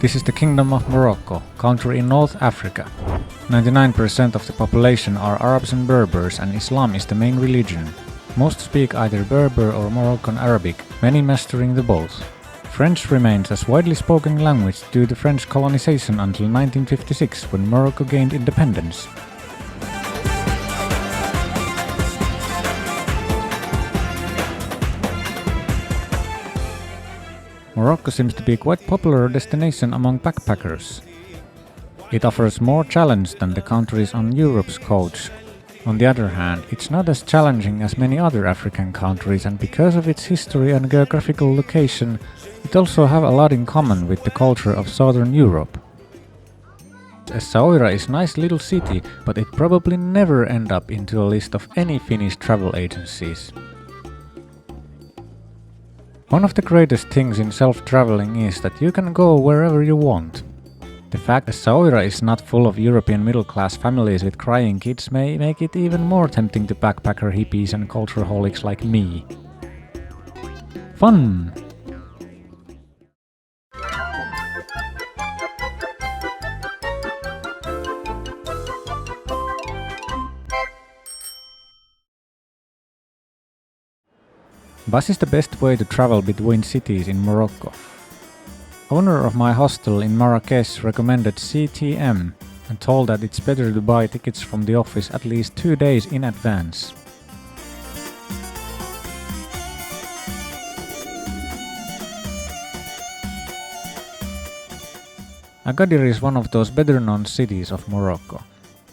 This is the Kingdom of Morocco, country in North Africa. 99% of the population are Arabs and Berbers, and Islam is the main religion. Most speak either Berber or Moroccan Arabic, many mastering the both. French remains as widely spoken language due to French colonization until 1956, when Morocco gained independence. Morocco seems to be a quite popular destination among backpackers. It offers more challenge than the countries on Europe's coast. On the other hand, it's not as challenging as many other African countries, and because of its history and geographical location, it also have a lot in common with the culture of Southern Europe. Essaouira is a nice little city, but it probably never end up into a list of any Finnish travel agencies. One of the greatest things in self-traveling is that you can go wherever you want. The fact that Essaouira is not full of European middle-class families with crying kids may make it even more tempting to backpacker hippies and culturaholics like me. Fun! Bus is the best way to travel between cities in Morocco. Owner of my hostel in Marrakesh recommended CTM and told that it's better to buy tickets from the office at least 2 days in advance. Agadir is one of those better known cities of Morocco.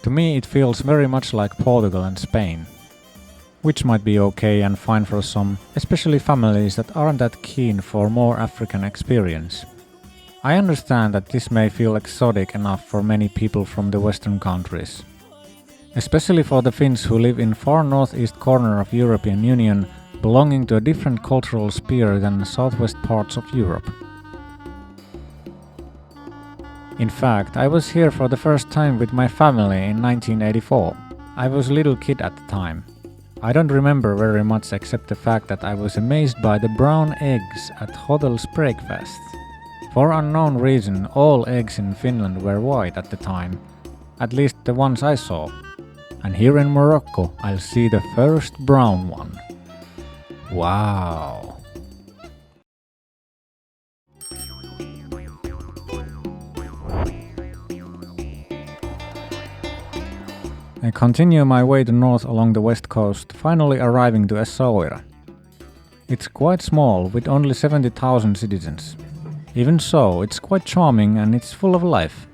To me it feels very much like Portugal and Spain, which might be okay and fine for some, especially families that aren't that keen for more African experience. I understand that this may feel exotic enough for many people from the Western countries, especially for the Finns who live in far northeast corner of European Union, belonging to a different cultural sphere than the southwest parts of Europe. In fact, I was here for the first time with my family in 1984. I was a little kid at the time. I don't remember very much except the fact that I was amazed by the brown eggs at hotel's breakfast. For unknown reason, all eggs in Finland were white at the time, at least the ones I saw. And here in Morocco, I'll see the first brown one. Wow! I continue my way to north along the west coast, finally arriving to Essaouira. It's quite small, with only 70,000 citizens. Even so, it's quite charming and it's full of life.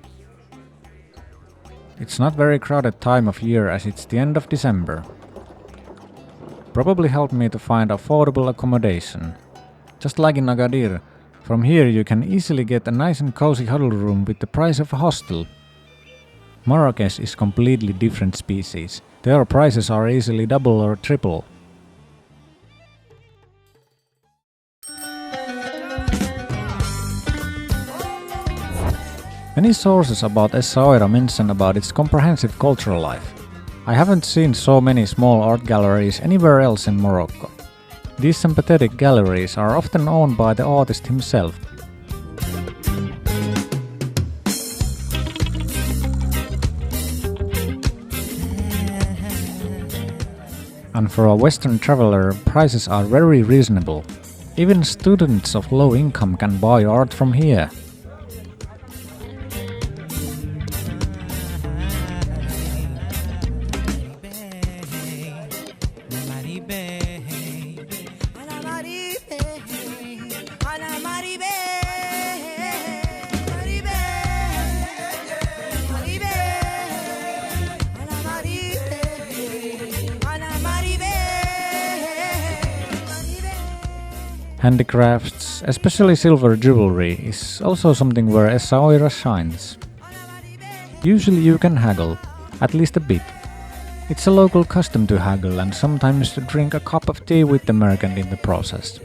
It's not very crowded time of year as it's the end of December. Probably helped me to find affordable accommodation. Just like in Agadir, from here you can easily get a nice and cozy huddle room with the price of a hostel. Marrakesh is completely different species. Their prices are easily double or triple. Many sources about Essaouira mention about its comprehensive cultural life. I haven't seen so many small art galleries anywhere else in Morocco. These sympathetic galleries are often owned by the artist himself. And for a Western traveler, prices are very reasonable. Even students of low income can buy art from here. Handicrafts, especially silver jewelry, is also something where Essaouira shines. Usually you can haggle, at least a bit. It's a local custom to haggle and sometimes to drink a cup of tea with the merchant in the process.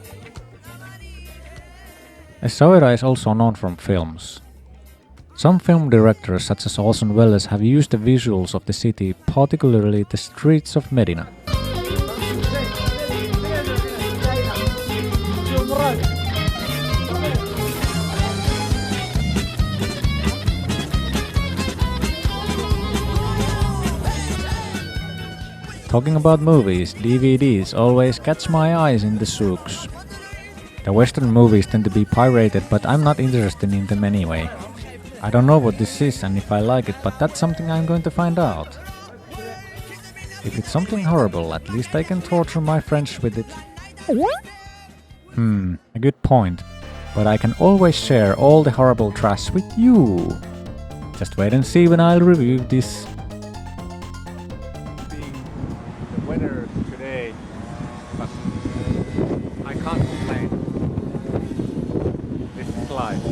Essaouira is also known from films. Some film directors such as Orson Welles have used the visuals of the city, particularly the streets of Medina. Talking about movies, DVDs always catch my eyes in the souks. The Western movies tend to be pirated, but I'm not interested in them anyway. I don't know what this is and if I like it, but that's something I'm going to find out. If it's something horrible, at least I can torture my friends with it. A good point. But I can always share all the horrible trash with you. Just wait and see when I'll review this. The weather today, but I can't complain. This is life.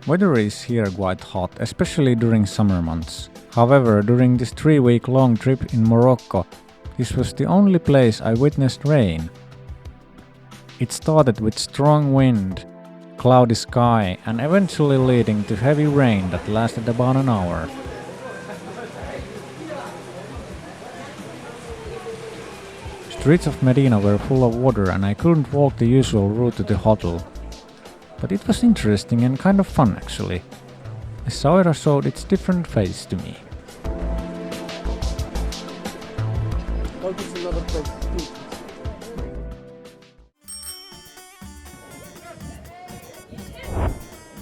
Weather is here quite hot, especially during summer months. However, during this 3-week-long trip in Morocco, this was the only place I witnessed rain. It started with strong wind, cloudy sky, and eventually leading to heavy rain that lasted about an hour. Streets of Medina were full of water and I couldn't walk the usual route to the hotel. But it was interesting and kind of fun actually. Essaouira showed its different face to me.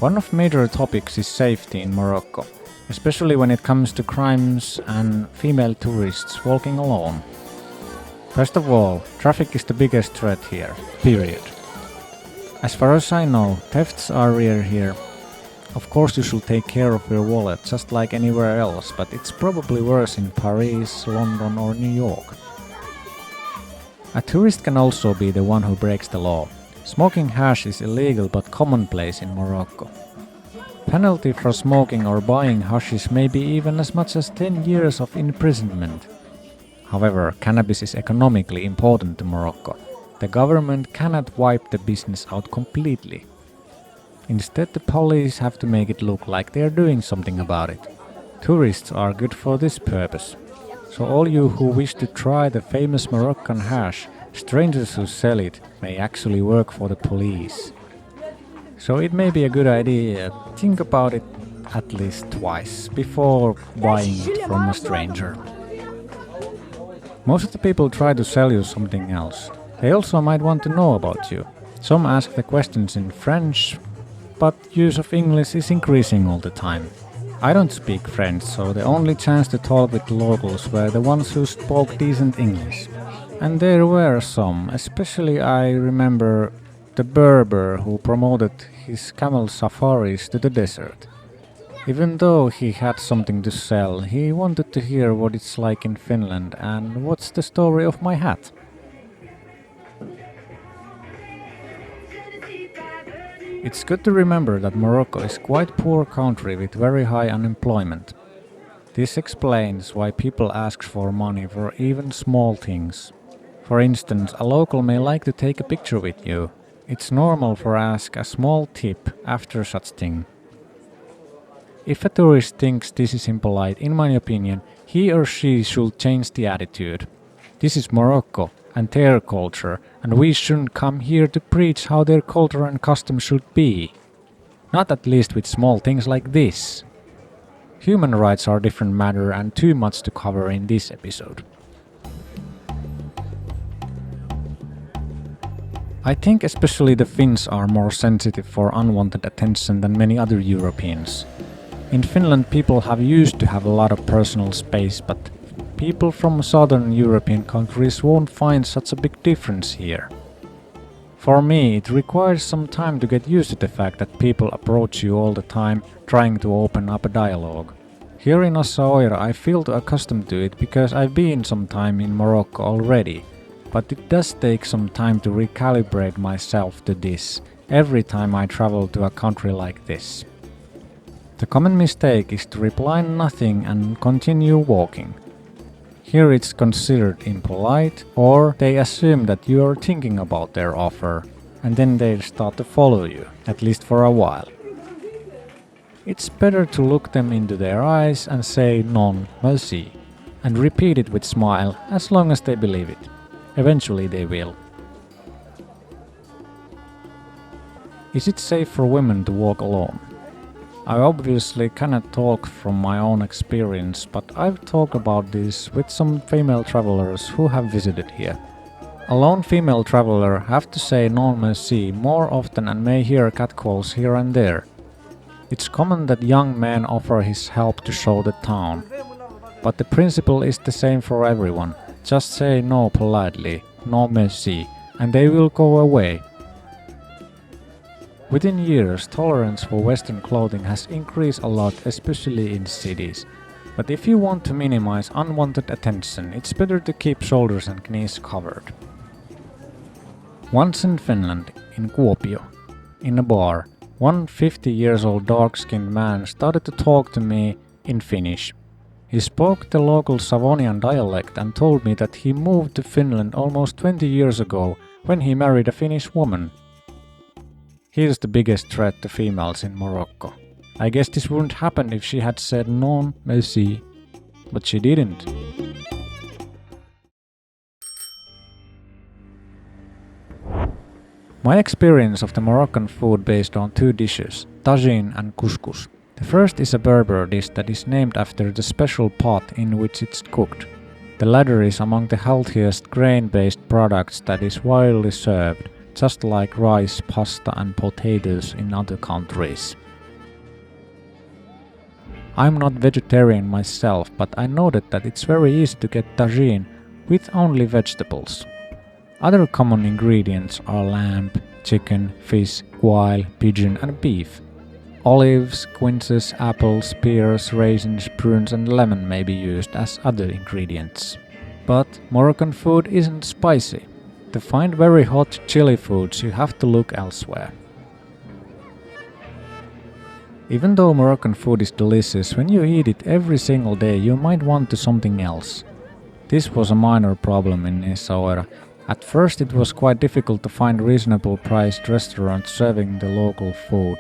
One of major topics is safety in Morocco, especially when it comes to crimes and female tourists walking alone. First of all, traffic is the biggest threat here, period. As far as I know, thefts are rare here. Of course you should take care of your wallet just like anywhere else, but it's probably worse in Paris, London or New York. A tourist can also be the one who breaks the law. Smoking hash is illegal but commonplace in Morocco. Penalty for smoking or buying hashish may be even as much as 10 years of imprisonment. However, cannabis is economically important to Morocco. The government cannot wipe the business out completely. Instead, the police have to make it look like they are doing something about it. Tourists are good for this purpose. So all you who wish to try the famous Moroccan hash, strangers who sell it may actually work for the police. So it may be a good idea to think about it at least twice before buying it from a stranger. Most of the people try to sell you something else. They also might want to know about you. Some ask the questions in French, but use of English is increasing all the time. I don't speak French, so the only chance to talk with locals were the ones who spoke decent English. And there were some, especially I remember the Berber who promoted his camel safaris to the desert. Even though he had something to sell, he wanted to hear what it's like in Finland and what's the story of my hat. It's good to remember that Morocco is quite a poor country with very high unemployment. This explains why people ask for money for even small things. For instance, a local may like to take a picture with you. It's normal for ask a small tip after such thing. If a tourist thinks this is impolite, in my opinion, he or she should change the attitude. This is Morocco and their culture, and we shouldn't come here to preach how their culture and custom should be. Not at least with small things like this. Human rights are a different matter and too much to cover in this episode. I think especially the Finns are more sensitive for unwanted attention than many other Europeans. In Finland people have used to have a lot of personal space, but people from southern European countries won't find such a big difference here. For me, it requires some time to get used to the fact that people approach you all the time, trying to open up a dialogue. Here in Essaouira I feel accustomed to it because I've been some time in Morocco already, but it does take some time to recalibrate myself to this, every time I travel to a country like this. The common mistake is to reply nothing and continue walking. Here it's considered impolite, or they assume that you are thinking about their offer, and then they start to follow you, at least for a while. It's better to look them into their eyes and say non, merci, and repeat it with smile as long as they believe it. Eventually they will. Is it safe for women to walk alone? I obviously cannot talk from my own experience, but I've talked about this with some female travelers who have visited here. A lone female traveler have to say non merci more often and may hear catcalls here and there. It's common that young men offer his help to show the town. But the principle is the same for everyone. Just say no politely, no merci, and they will go away. Within years, tolerance for Western clothing has increased a lot, especially in cities. But if you want to minimize unwanted attention, it's better to keep shoulders and knees covered. Once in Finland, in Kuopio, in a bar, one 50-year-old dark-skinned man started to talk to me in Finnish. He spoke the local Slavonian dialect and told me that he moved to Finland almost 20 years ago when he married a Finnish woman. He is the biggest threat to females in Morocco. I guess this wouldn't happen if she had said non merci, but she didn't. My experience of the Moroccan food based on two dishes, tagine and couscous. The first is a Berber dish that is named after the special pot in which it's cooked. The latter is among the healthiest grain-based products that is widely served, just like rice, pasta and potatoes in other countries. I'm not vegetarian myself, but I noted that it's very easy to get tagine with only vegetables. Other common ingredients are lamb, chicken, fish, quail, pigeon and beef. Olives, quinces, apples, pears, raisins, prunes and lemon may be used as other ingredients. But Moroccan food isn't spicy. To find very hot chili foods you have to look elsewhere. Even though Moroccan food is delicious, when you eat it every single day you might want to something else. This was a minor problem in Essaouira. At first it was quite difficult to find reasonable priced restaurants serving the local food.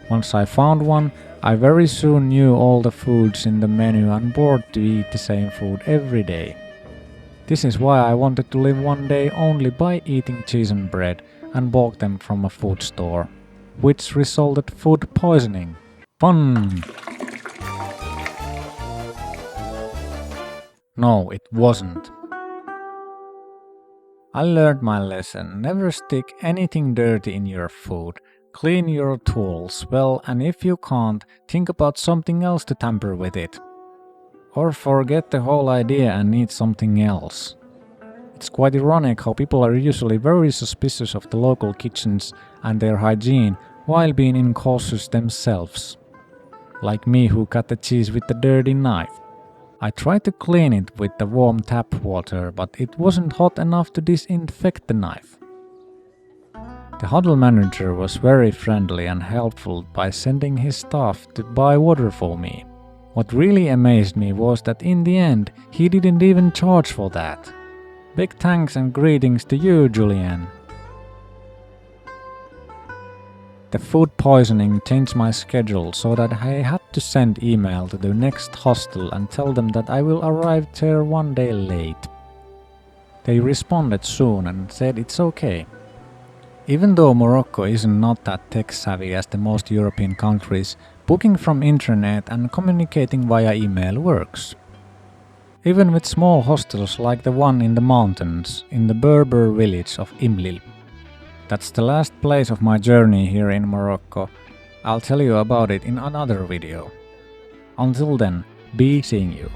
Once I found one, I very soon knew all the foods in the menu and bored to eat the same food every day. This is why I wanted to live one day only by eating cheese and bread and bought them from a food store, which resulted food poisoning. Fun! No, it wasn't. I learned my lesson. Never stick anything dirty in your food. Clean your tools well, and if you can't, think about something else to tamper with it. Or forget the whole idea and eat something else. It's quite ironic how people are usually very suspicious of the local kitchens and their hygiene while being incautious themselves. Like me who cut the cheese with the dirty knife. I tried to clean it with the warm tap water, but it wasn't hot enough to disinfect the knife. The hotel manager was very friendly and helpful by sending his staff to buy water for me. What really amazed me was that in the end, he didn't even charge for that. Big thanks and greetings to you, Julian. The food poisoning changed my schedule so that I had to send email to the next hostel and tell them that I will arrive there one day late. They responded soon and said it's okay. Even though Morocco is not that tech-savvy as the most European countries, booking from internet and communicating via email works. Even with small hostels like the one in the mountains, in the Berber village of Imlil. That's the last place of my journey here in Morocco. I'll tell you about it in another video. Until then, be seeing you.